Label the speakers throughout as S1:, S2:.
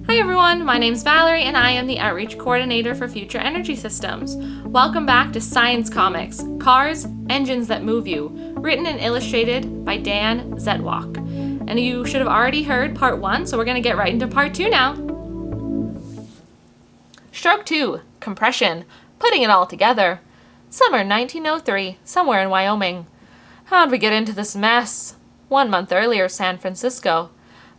S1: Hi everyone, my name's Valerie and I am the Outreach Coordinator for Future Energy Systems. Welcome back to Science Comics, Cars, Engines That Move You, written and illustrated by Dan Zettwoch. And you should have already heard Part 1, so we're going to get right into Part 2 now. Stroke 2, Compression, Putting It All Together. Summer 1903, somewhere in Wyoming. How'd we get into this mess? 1 month earlier, San Francisco.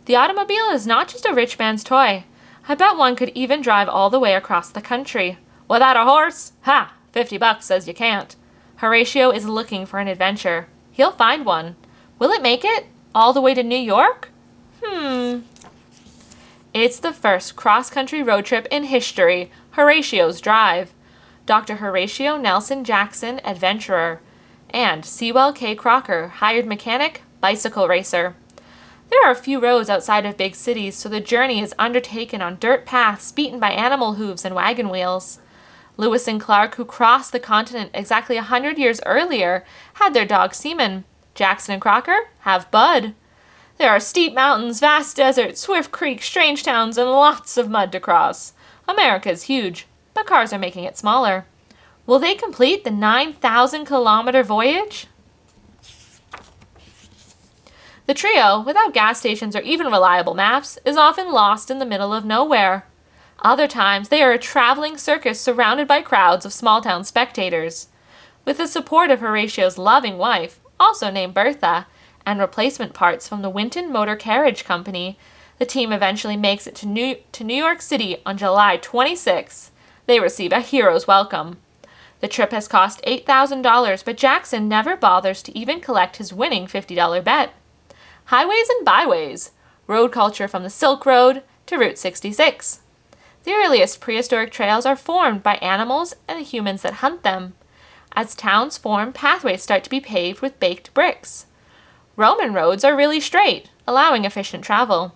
S1: The automobile is not just a rich man's toy. I bet one could even drive all the way across the country. Without a horse? Ha! $50 says you can't. Horatio is looking for an adventure. He'll find one. Will it make it? All the way to New York? It's the first cross-country road trip in history, Horatios Drive. Dr. Horatio Nelson Jackson, adventurer. And Sewell K. Crocker, hired mechanic, bicycle racer. There are few roads outside of big cities, so the journey is undertaken on dirt paths beaten by animal hooves and wagon wheels. Lewis and Clark, who crossed the continent exactly 100 years earlier, had their dog Seaman. Jackson and Crocker have Bud. There are steep mountains, vast deserts, swift creeks, strange towns, and lots of mud to cross. America is huge, but cars are making it smaller. Will they complete the 9,000-kilometer voyage? The trio, without gas stations or even reliable maps, is often lost in the middle of nowhere. Other times, they are a traveling circus surrounded by crowds of small-town spectators. With the support of Horatio's loving wife, also named Bertha, and replacement parts from the Winton Motor Carriage Company, the team eventually makes it to New York City on July 26th. They receive a hero's welcome. The trip has cost $8,000, but Jackson never bothers to even collect his winning $50 bet. Highways and byways, road culture from the Silk Road to Route 66. The earliest prehistoric trails are formed by animals and the humans that hunt them. As towns form, pathways start to be paved with baked bricks. Roman roads are really straight, allowing efficient travel.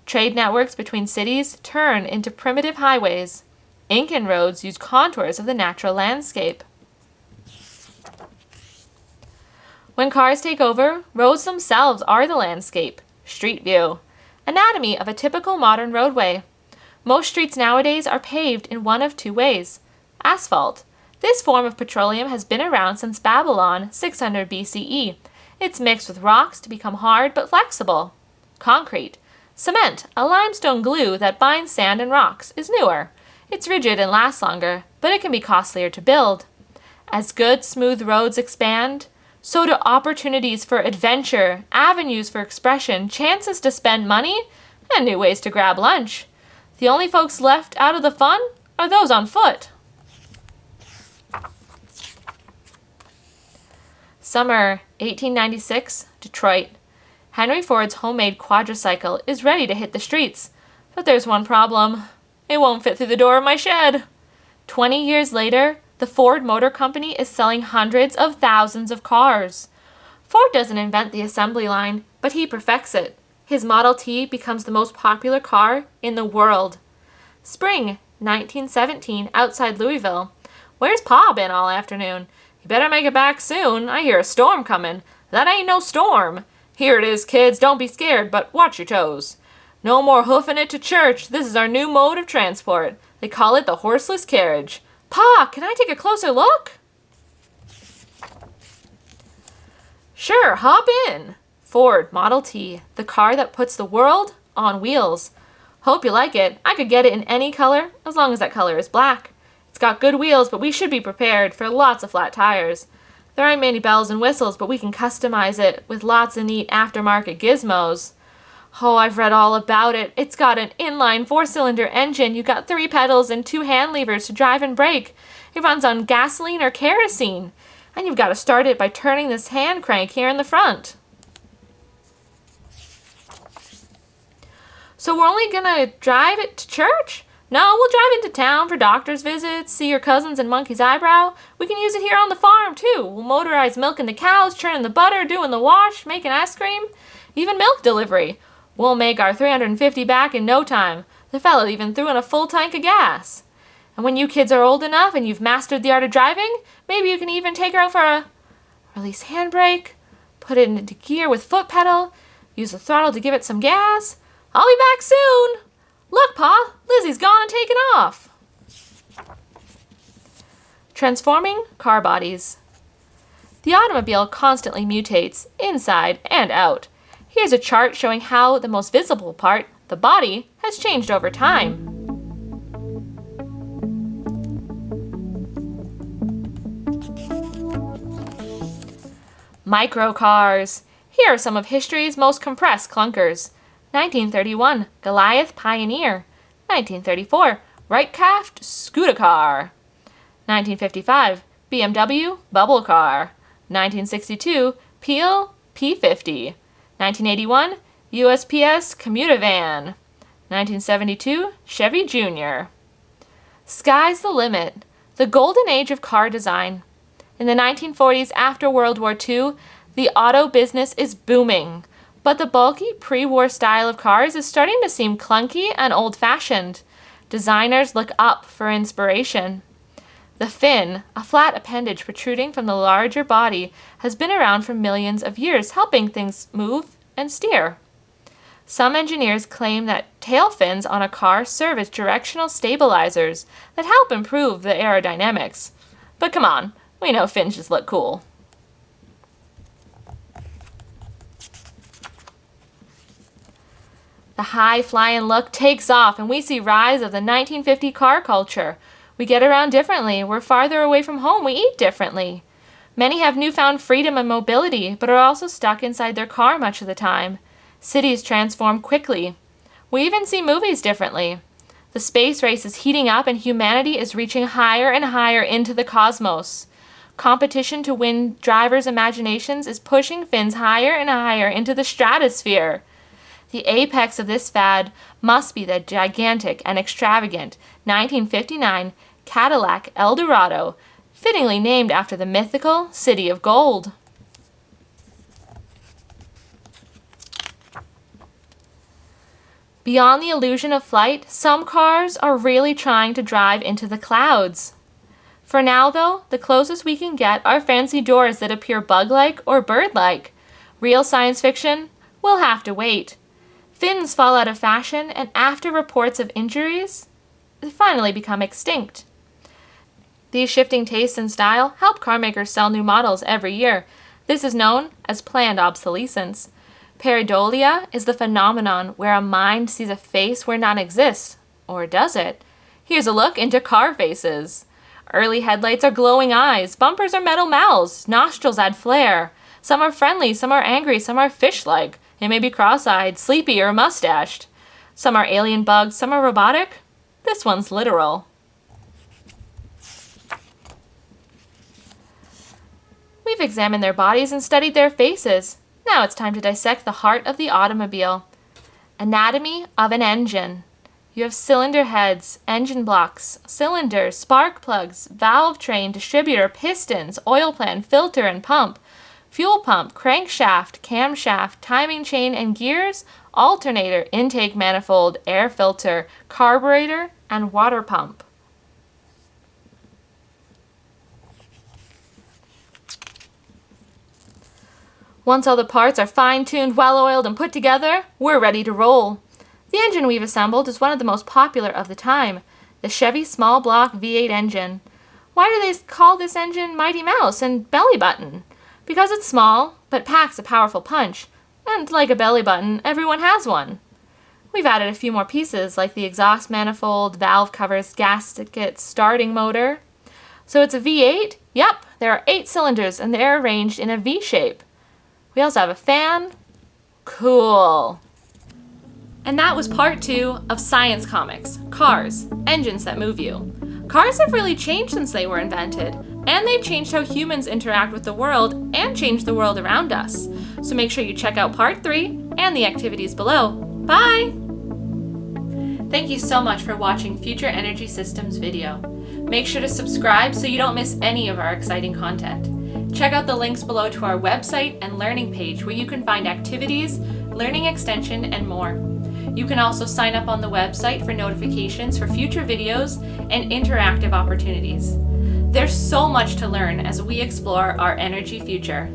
S1: Trade networks between cities turn into primitive highways. Incan roads use contours of the natural landscape. When cars take over, roads themselves are the landscape. Street view. Anatomy of a typical modern roadway. Most streets nowadays are paved in one of two ways. Asphalt. This form of petroleum has been around since Babylon, 600 BCE. It's mixed with rocks to become hard but flexible. Concrete. Cement, a limestone glue that binds sand and rocks, is newer. It's rigid and lasts longer, but it can be costlier to build. As good, smooth roads expand, so do opportunities for adventure, avenues for expression, chances to spend money, and new ways to grab lunch. The only folks left out of the fun are those on foot. Summer 1896, Detroit. Henry Ford's homemade quadricycle is ready to hit the streets, but there's one problem. It won't fit through the door of my shed. 20 years later, the Ford Motor Company is selling hundreds of thousands of cars. Ford doesn't invent the assembly line, but he perfects it. His Model T becomes the most popular car in the world. Spring 1917, outside Louisville. Where's Pa been all afternoon? He better make it back soon. I hear a storm coming. That ain't no storm. Here it is, kids. Don't be scared, but watch your toes. No more hoofing it to church. This is our new mode of transport. They call it the horseless carriage. Pa, can I take a closer look? Sure, hop in. Ford Model T, the car that puts the world on wheels. Hope you like it. I could get it in any color, as long as that color is black. It's got good wheels, but we should be prepared for lots of flat tires. There aren't many bells and whistles, but we can customize it with lots of neat aftermarket gizmos. Oh, I've read all about it. It's got an inline 4-cylinder engine. You got 3 pedals and 2 hand levers to drive and brake. It runs on gasoline or kerosene. And you've got to start it by turning this hand crank here in the front. So we're only gonna drive it to church? No, we'll drive into town for doctor's visits, see your cousins and Monkey's Eyebrow. We can use it here on the farm, too. We'll motorize milking the cows, churning the butter, doing the wash, making ice cream, even milk delivery. We'll make our $350 back in no time. The fella even threw in a full tank of gas. And when you kids are old enough and you've mastered the art of driving, maybe you can even take her out for a release handbrake, put it into gear with foot pedal, use the throttle to give it some gas. I'll be back soon. Look, Pa, Lizzie's gone and taken off. Transforming car bodies. The automobile constantly mutates, inside and out. Here's a chart showing how the most visible part, the body, has changed over time. Microcars. Here are some of history's most compressed clunkers. 1931, Goliath Pioneer. 1934, Wright-Craft Scooter Car. 1955, BMW Bubble Car. 1962, Peel P50. 1981, USPS Commuter Van. 1972, Chevy Jr. Sky's the limit. The golden age of car design. In the 1940s, after World War II, the auto business is booming, but the bulky pre-war style of cars is starting to seem clunky and old-fashioned. Designers look up for inspiration. The fin, a flat appendage protruding from the larger body, has been around for millions of years, helping things move and steer. Some engineers claim that tail fins on a car serve as directional stabilizers that help improve the aerodynamics. But come on, we know fins just look cool. The high-flying look takes off, and we see rise of the 1950 car culture. We get around differently, we're farther away from home, we eat differently. Many have newfound freedom and mobility, but are also stuck inside their car much of the time. Cities transform quickly. We even see movies differently. The space race is heating up, and humanity is reaching higher and higher into the cosmos. Competition to win drivers' imaginations is pushing fins higher and higher into the stratosphere. The apex of this fad must be the gigantic and extravagant 1959 Cadillac Eldorado, fittingly named after the mythical City of Gold. Beyond the illusion of flight, some cars are really trying to drive into the clouds. For now, though, the closest we can get are fancy doors that appear bug-like or bird-like. Real science fiction will have to wait. Fins fall out of fashion, and after reports of injuries, they finally become extinct. These shifting tastes and style help carmakers sell new models every year. This is known as planned obsolescence. Pareidolia is the phenomenon where a mind sees a face where none exists. Or does it? Here's a look into car faces. Early headlights are glowing eyes, bumpers are metal mouths, nostrils add flair. Some are friendly, some are angry, some are fish-like. It may be cross-eyed, sleepy, or mustached. Some are alien bugs, some are robotic. This one's literal. We've examined their bodies and studied their faces. Now it's time to dissect the heart of the automobile. Anatomy of an engine. You have cylinder heads, engine blocks, cylinders, spark plugs, valve train, distributor, pistons, oil pan, filter, and pump. Fuel pump, crankshaft, camshaft, timing chain and gears, alternator, intake manifold, air filter, carburetor, and water pump. Once all the parts are fine-tuned, well-oiled, and put together, we're ready to roll. The engine we've assembled is one of the most popular of the time, the Chevy small block V8 engine. Why do they call this engine Mighty Mouse and Belly Button? Because it's small, but packs a powerful punch, and like a belly button, everyone has one. We've added a few more pieces, like the exhaust manifold, valve covers, gasket, starting motor. So it's a V8? Yep, there are 8 cylinders, and they're arranged in a V shape. We also have a fan. Cool. And that was part 2 of Science Comics, Cars, Engines That Move You. Cars have really changed since they were invented, and they've changed how humans interact with the world and changed the world around us. So make sure you check out part 3 and the activities below. Bye! Thank you so much for watching Future Energy Systems video. Make sure to subscribe so you don't miss any of our exciting content. Check out the links below to our website and learning page where you can find activities, learning extension, and more. You can also sign up on the website for notifications for future videos and interactive opportunities. There's so much to learn as we explore our energy future.